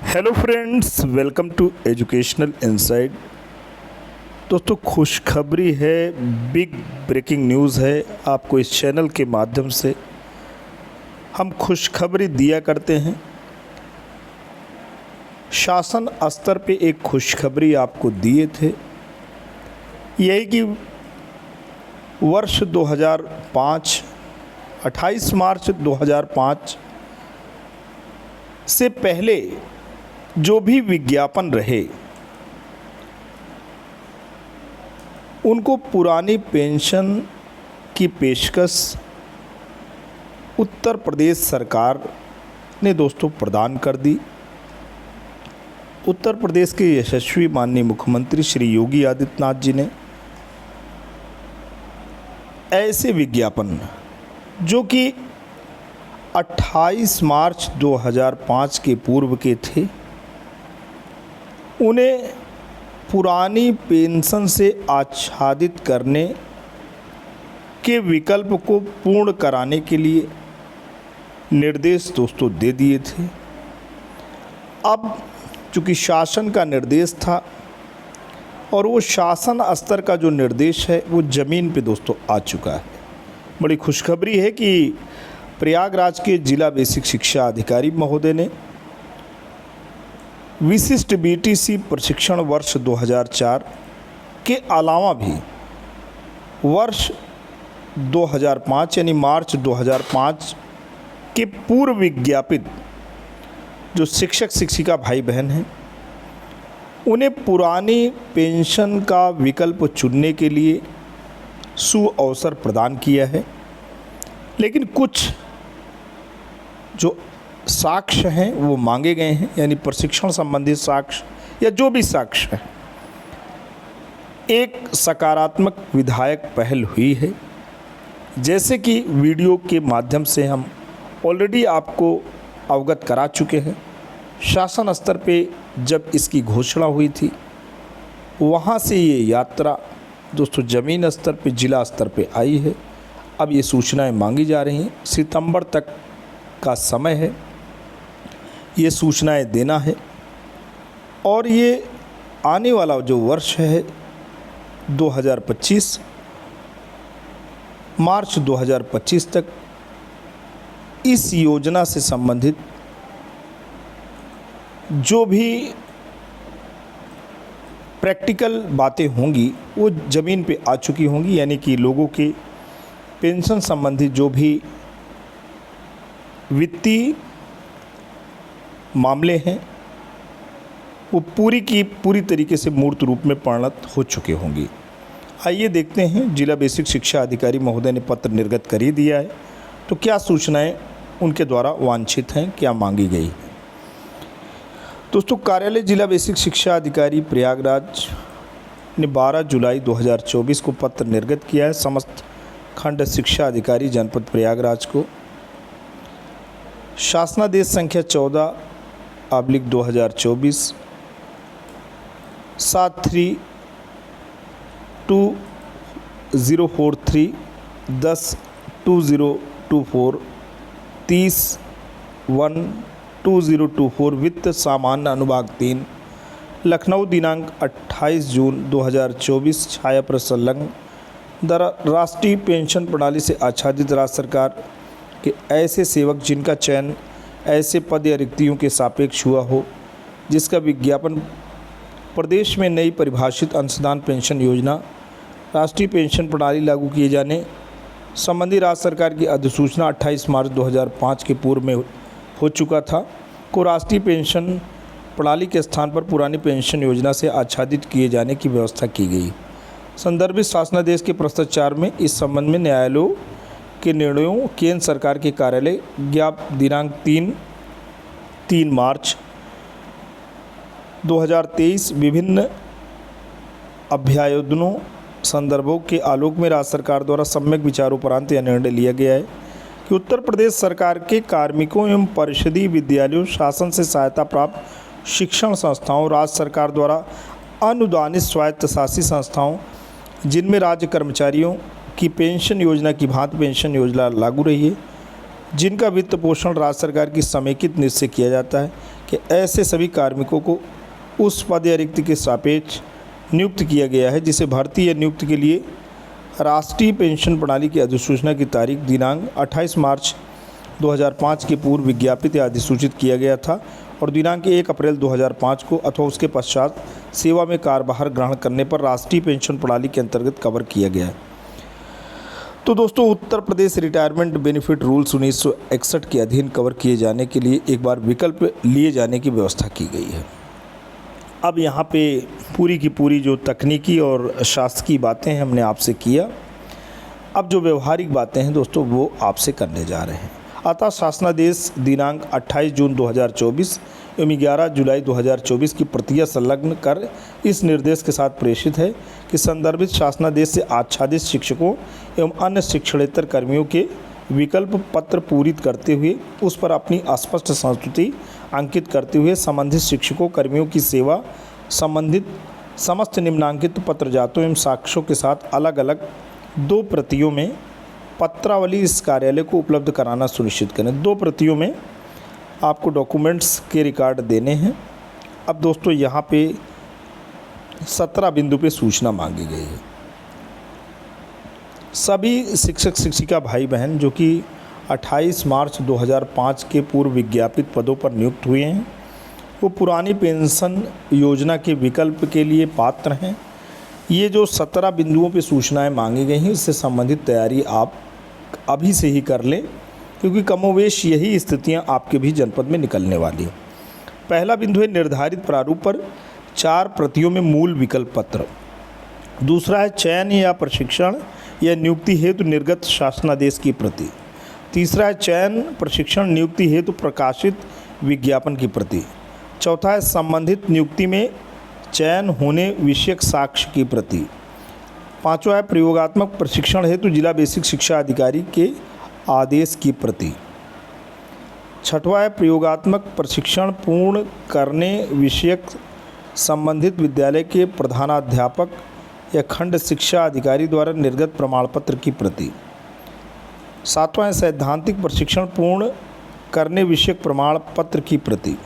Hello friends, welcome to educational inside. दोस्तों, खुशखबरी है, बिग ब्रेकिंग न्यूज़ है। आपको इस चैनल के माध्यम से हम खुशखबरी दिया करते हैं। शासन स्तर पे एक खुशखबरी आपको दिए थे, यही कि वर्ष 2005 28 मार्च 2005 से पहले जो भी विज्ञापन रहे उनको पुरानी पेंशन की पेशकश उत्तर प्रदेश सरकार ने दोस्तों प्रदान कर दी। उत्तर प्रदेश के यशस्वी माननीय मुख्यमंत्री श्री योगी आदित्यनाथ जी ने ऐसे विज्ञापन जो कि 28 मार्च 2005 के पूर्व के थे, उन्हें पुरानी पेंशन से आच्छादित करने के विकल्प को पूर्ण कराने के लिए निर्देश दोस्तों दे दिए थे। अब चूँकि शासन का निर्देश था और वो शासन स्तर का जो निर्देश है वो ज़मीन पे दोस्तों आ चुका है। बड़ी खुशखबरी है कि प्रयागराज के जिला बेसिक शिक्षा अधिकारी महोदय ने विशिष्ट बीटीसी प्रशिक्षण वर्ष 2004 के अलावा भी वर्ष 2005 यानी मार्च 2005 के पूर्व विज्ञापित जो शिक्षक शिक्षिका भाई बहन हैं उन्हें पुरानी पेंशन का विकल्प चुनने के लिए सुअवसर प्रदान किया है। लेकिन कुछ जो साक्ष्य हैं वो मांगे गए हैं, यानी प्रशिक्षण संबंधित साक्ष्य या जो भी साक्ष्य है। एक सकारात्मक विधायक पहल हुई है, जैसे कि वीडियो के माध्यम से हम ऑलरेडी आपको अवगत करा चुके हैं। शासन स्तर पे जब इसकी घोषणा हुई थी, वहाँ से ये यात्रा दोस्तों ज़मीन स्तर पे जिला स्तर पे आई है। अब ये सूचनाएं मांगी जा रही हैं। सितंबर तक का समय है, ये सूचनाएं देना है। और ये आने वाला जो वर्ष है 2025 मार्च 2025 तक इस योजना से संबंधित जो भी प्रैक्टिकल बातें होंगी वो ज़मीन पे आ चुकी होंगी, यानी कि लोगों के पेंशन संबंधी जो भी वित्तीय मामले हैं वो पूरी की पूरी तरीके से मूर्त रूप में परिणत हो चुके होंगे। आइए देखते हैं, जिला बेसिक शिक्षा अधिकारी महोदय ने पत्र निर्गत कर ही दिया है, तो क्या सूचनाएं उनके द्वारा वांछित हैं, क्या मांगी गई है। दोस्तों, कार्यालय जिला बेसिक शिक्षा अधिकारी प्रयागराज ने 12 जुलाई 2024 को पत्र निर्गत किया है समस्त खंड शिक्षा अधिकारी जनपद प्रयागराज को। शासनादेश संख्या 14/2024 732043 10/2024 30/1/2024 वित्त सामान्य अनुभाग 3 लखनऊ दिनांक 28 जून 2024 छाया प्रसंलग्न राष्ट्रीय पेंशन प्रणाली से आच्छादित राज्य सरकार के ऐसे सेवक जिनका चयन ऐसे पद या रिक्तियों के सापेक्ष हुआ हो जिसका विज्ञापन प्रदेश में नई परिभाषित अंशदान पेंशन योजना राष्ट्रीय पेंशन प्रणाली लागू किए जाने संबंधी राज्य सरकार की अधिसूचना 28 मार्च 2005 के पूर्व में हो चुका था को राष्ट्रीय पेंशन प्रणाली के स्थान पर पुरानी पेंशन योजना से आच्छादित किए जाने की व्यवस्था की गई। संदर्भित शासनादेश के प्रस्ताव 4 में इस संबंध में न्यायालयों के निर्णयों केंद्र सरकार के कार्यालय ज्ञापन दिनांक 3 मार्च 2023 विभिन्न अभ्यायोजनों संदर्भों के आलोक में राज्य सरकार द्वारा सम्यक विचारोपरांत यह निर्णय लिया गया है कि उत्तर प्रदेश सरकार के कार्मिकों एवं परिषदीय विद्यालयों, शासन से सहायता प्राप्त शिक्षण संस्थाओं, राज्य सरकार द्वारा अनुदानित स्वायत्तशासी संस्थाओं जिनमें राज्य कर्मचारियों की पेंशन योजना की भांति पेंशन योजना लागू रही है, जिनका वित्त पोषण राज्य सरकार की समेकित नीति से किया जाता है कि ऐसे सभी कार्मिकों को उस पद या रिक्ति के सापेक्ष नियुक्त किया गया है जिसे भर्ती या नियुक्ति के लिए राष्ट्रीय पेंशन प्रणाली की अधिसूचना की तारीख दिनांक 28 मार्च 2005 के पूर्व विज्ञापित या अधिसूचित किया गया था और दिनांक 1 अप्रैल 2005 को अथवा उसके पश्चात सेवा में कार्यभार ग्रहण करने पर राष्ट्रीय पेंशन प्रणाली के अंतर्गत कवर किया गया है। तो दोस्तों, Uttar Pradesh retirement benefit rules 1961 के अधीन कवर किए जाने के लिए एक बार विकल्प लिए जाने की व्यवस्था की गई है। अब यहाँ पे पूरी की पूरी जो तकनीकी और शासकीय बातें हैं हमने आपसे किया। अब जो व्यवहारिक बातें हैं दोस्तों वो आपसे करने जा रहे हैं। अतः शासनादेश दिनांक 28 जून 2024 एवं 11 जुलाई 2024 की प्रतियां संलग्न कर इस निर्देश के साथ प्रेषित है कि संदर्भित शासनादेश से आच्छादित शिक्षकों एवं अन्य शिक्षणेतर कर्मियों के विकल्प पत्र पूरित करते हुए उस पर अपनी स्पष्ट संस्तुति अंकित करते हुए संबंधित शिक्षकों कर्मियों की सेवा संबंधित समस्त निम्नांकित पत्र जातों एवं साक्ष्यों के साथ अलग अलग 2 प्रतियों में पत्रावली इस कार्यालय को उपलब्ध कराना सुनिश्चित करें। 2 प्रतियों में आपको डॉक्यूमेंट्स के रिकॉर्ड देने हैं। अब दोस्तों यहाँ पे 17 बिंदु पे सूचना मांगी गई है। सभी शिक्षक शिक्षिका भाई बहन जो कि 28 मार्च 2005 के पूर्व विज्ञापित पदों पर नियुक्त हुए हैं वो पुरानी पेंशन योजना के विकल्प के लिए पात्र हैं। ये जो 17 बिंदुओं पे सूचनाएं मांगी गई हैं इससे संबंधित तैयारी आप अभी से ही कर लें, क्योंकि कमोवेश यही स्थितियां आपके भी जनपद में निकलने वाली हैं। पहला बिंदु है निर्धारित प्रारूप पर 4 प्रतियों में मूल विकल्प पत्र। दूसरा है चयन या प्रशिक्षण या नियुक्ति हेतु निर्गत शासनादेश की प्रति। तीसरा है चयन प्रशिक्षण नियुक्ति हेतु प्रकाशित विज्ञापन की प्रति। चौथा है संबंधित नियुक्ति में चयन होने विषयक साक्ष्य की प्रति। पांचवा है प्रयोगात्मक प्रशिक्षण हेतु जिला बेसिक शिक्षा अधिकारी के आदेश की प्रति। छठवां है प्रयोगात्मक प्रशिक्षण पूर्ण करने विषयक संबंधित विद्यालय के प्रधानाध्यापक या खंड शिक्षा अधिकारी द्वारा निर्गत प्रमाण पत्र की प्रति। सातवां है सैद्धांतिक प्रशिक्षण पूर्ण करने विषयक प्रमाण पत्र की प्रति।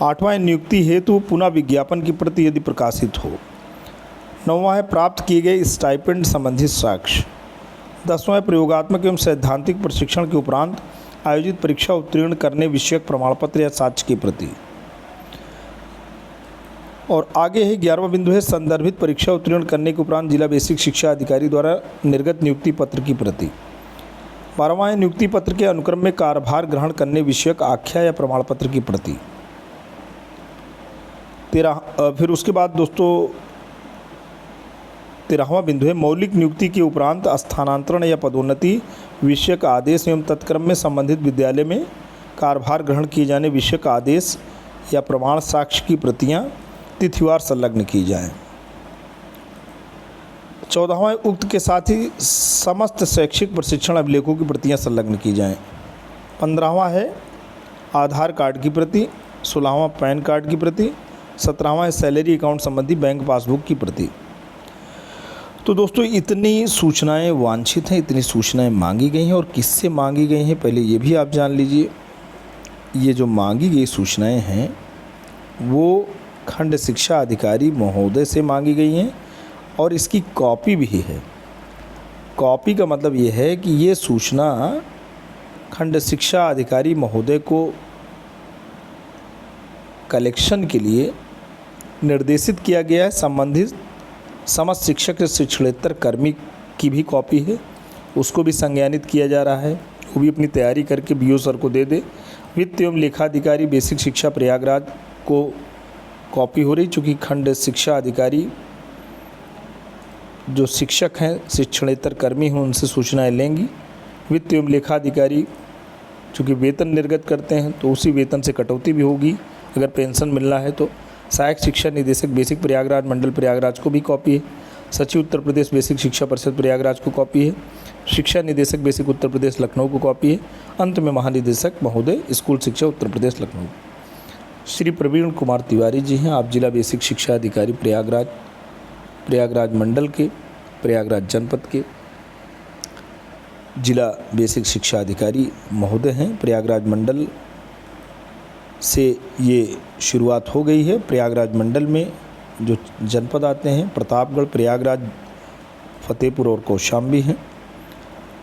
आठवां है नियुक्ति हेतु पुनः विज्ञापन की प्रति यदि प्रकाशित हो। नौवां है प्राप्त किए गए स्टाइपेंड संबंधित साक्ष्य। 10वां है प्रयोगात्मक एवं सैद्धांतिक प्रशिक्षण के उपरांत आयोजित परीक्षा उत्तीर्ण करने विषयक प्रमाण पत्र या साक्ष्य की प्रति। और आगे है 11वां बिंदु है संदर्भित परीक्षा उत्तीर्ण करने के उपरांत जिला बेसिक शिक्षा अधिकारी द्वारा निर्गत नियुक्ति पत्र की प्रति। 12वां है नियुक्ति पत्र के अनुक्रम में कार्यभार ग्रहण करने विषयक आख्या या प्रमाण पत्र की प्रति। फिर उसके बाद दोस्तों 13वां बिंदु है मौलिक नियुक्ति के उपरांत स्थानांतरण या पदोन्नति विषयक आदेश एवं तत्क्रम में संबंधित विद्यालय में कार्यभार ग्रहण किए जाने विषयक आदेश या प्रमाण साक्ष्य की प्रतियां तिथिवार संलग्न की जाएं। 14वां उक्त के साथ ही समस्त शैक्षिक प्रशिक्षण अभिलेखों की प्रतियां संलग्न की जाएं। 15वां है आधार कार्ड की प्रति। 16वां पैन कार्ड की प्रति। 17वां है सैलरी अकाउंट संबंधी बैंक पासबुक की प्रति। तो दोस्तों इतनी सूचनाएं वांछित हैं, इतनी सूचनाएं मांगी गई हैं और किससे मांगी गई हैं पहले ये भी आप जान लीजिए। ये जो मांगी गई सूचनाएं हैं वो खंड शिक्षा अधिकारी महोदय से मांगी गई हैं और इसकी कॉपी भी है। कॉपी का मतलब ये है कि ये सूचना खंड शिक्षा अधिकारी महोदय को कलेक्शन के लिए निर्देशित किया गया है। संबंधित समस्त शिक्षक शिक्षणेतर कर्मी की भी कॉपी है, उसको भी संज्ञानित किया जा रहा है। वो भी अपनी तैयारी करके बीओ सर को दे दे। वित्त एवं लेखाधिकारी बेसिक शिक्षा प्रयागराज को कॉपी हो रही, चूँकि खंड शिक्षा अधिकारी जो शिक्षक हैं शिक्षणेतर कर्मी हैं उनसे सूचनाएं लेंगी। वित्त एवं लेखाधिकारी चूँकि वेतन निर्गत करते हैं तो उसी वेतन से कटौती भी होगी अगर पेंशन मिलना है तो। सहायक शिक्षा निदेशक बेसिक प्रयागराज मंडल प्रयागराज को भी कॉपी है। सचिव उत्तर प्रदेश बेसिक शिक्षा परिषद प्रयागराज को कॉपी है। शिक्षा निदेशक बेसिक उत्तर प्रदेश लखनऊ को कॉपी है। अंत में महानिदेशक महोदय स्कूल शिक्षा उत्तर प्रदेश लखनऊ श्री प्रवीण कुमार तिवारी जी हैं। आप जिला बेसिक शिक्षा अधिकारी प्रयागराज मंडल के प्रयागराज जनपद के जिला बेसिक शिक्षा अधिकारी महोदय हैं। प्रयागराज मंडल से ये शुरुआत हो गई है। प्रयागराज मंडल में जो जनपद आते हैं प्रतापगढ़, प्रयागराज, फतेहपुर और कौशाम्बी हैं।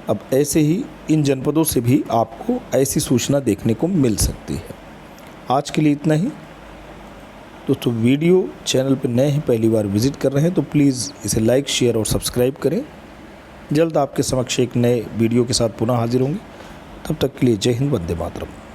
अब ऐसे ही इन जनपदों से भी आपको ऐसी सूचना देखने को मिल सकती है। आज के लिए इतना ही दोस्तों। वीडियो चैनल पर नए हैं, पहली बार विजिट कर रहे हैं तो प्लीज़ इसे लाइक, शेयर और सब्सक्राइब करें। जल्द आपके समक्ष एक नए वीडियो के साथ पुनः हाजिर होंगे। तब तक के लिए जय हिंद, वंदे मातरम।